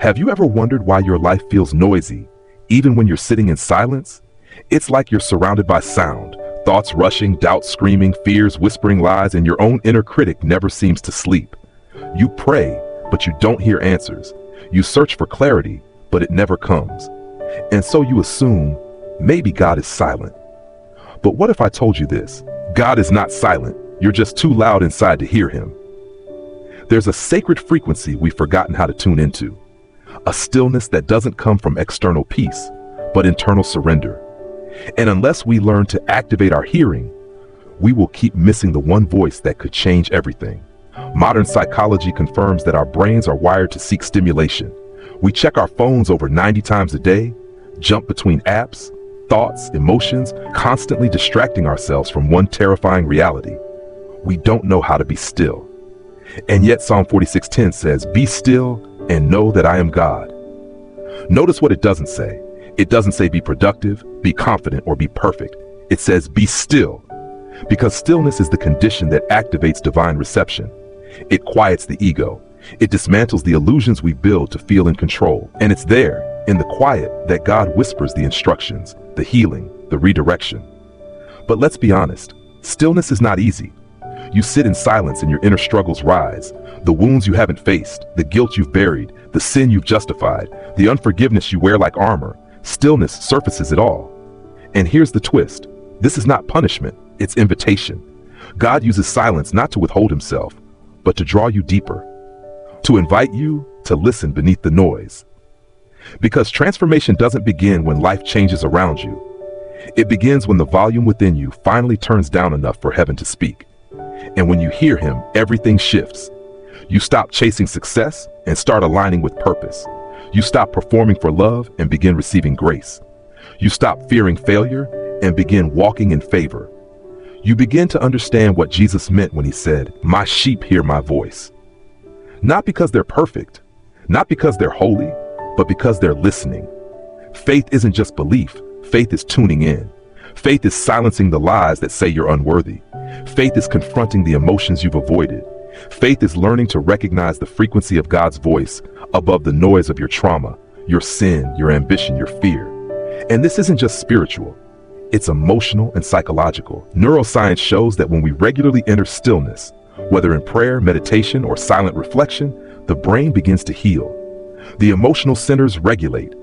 Have you ever wondered why your life feels noisy, even when you're sitting in silence? It's like you're surrounded by sound, thoughts rushing, doubts screaming, fears whispering lies, and your own inner critic never seems to sleep. You pray, but you don't hear answers. You search for clarity, but it never comes. And so you assume, maybe God is silent. But what if I told you this? God is not silent. You're just too loud inside to hear him. There's a sacred frequency we've forgotten how to tune into. A stillness that doesn't come from external peace, but internal surrender. And unless we learn to activate our hearing, we will keep missing the one voice that could change everything. Modern psychology confirms that our brains are wired to seek stimulation. We check our phones over 90 times a day, jump between apps, thoughts, emotions, constantly distracting ourselves from one terrifying reality. We don't know how to be still. And yet Psalm 46:10 says, "Be still and know that I am God." Notice what it doesn't say. It doesn't say be productive, be confident, or be perfect. It says be still, because stillness is the condition that activates divine reception. It quiets the ego. It dismantles the illusions we build to feel in control. And it's there, in the quiet, that God whispers the instructions, the healing, the redirection. But let's be honest, stillness is not easy. You sit in silence and your inner struggles rise. The wounds you haven't faced, the guilt you've buried, the sin you've justified, the unforgiveness you wear like armor. Stillness surfaces it all. And here's the twist. This is not punishment, it's invitation. God uses silence not to withhold himself, but to draw you deeper, to invite you to listen beneath the noise. Because transformation doesn't begin when life changes around you. It begins when the volume within you finally turns down enough for heaven to speak. And when you hear him, everything shifts. You stop chasing success and start aligning with purpose. You stop performing for love and begin receiving grace. You stop fearing failure and begin walking in favor. You begin to understand what Jesus meant when he said, "My sheep hear my voice." Not because they're perfect, not because they're holy, but because they're listening. Faith isn't just belief, faith is tuning in. Faith is silencing the lies that say you're unworthy. Faith is confronting the emotions you've avoided. Faith is learning to recognize the frequency of God's voice above the noise of your trauma, your sin, your ambition, your fear. And this isn't just spiritual, it's emotional and psychological. Neuroscience shows that when we regularly enter stillness, whether in prayer, meditation, or silent reflection, the brain begins to heal. The emotional centers regulate.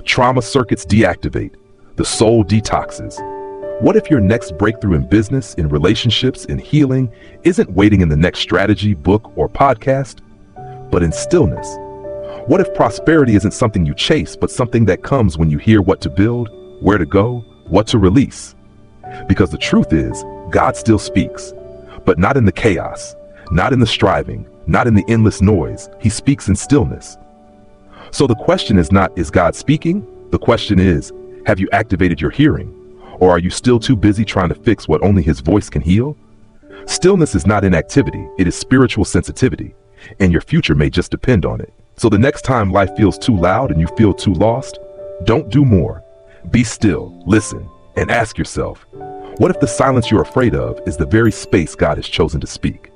Trauma circuits deactivate. The soul detoxes. What if your next breakthrough in business, in relationships, in healing, isn't waiting in the next strategy, book, or podcast, but in stillness? What if prosperity isn't something you chase, but something that comes when you hear what to build, where to go, what to release? Because the truth is, God still speaks, but not in the chaos, not in the striving, not in the endless noise. He speaks in stillness. So the question is not, is God speaking? The question is, have you activated your hearing? Or are you still too busy trying to fix what only his voice can heal? Stillness is not inactivity, it is spiritual sensitivity, and your future may just depend on it. So the next time life feels too loud and you feel too lost, don't do more. Be still, listen, and ask yourself, what if the silence you're afraid of is the very space God has chosen to speak?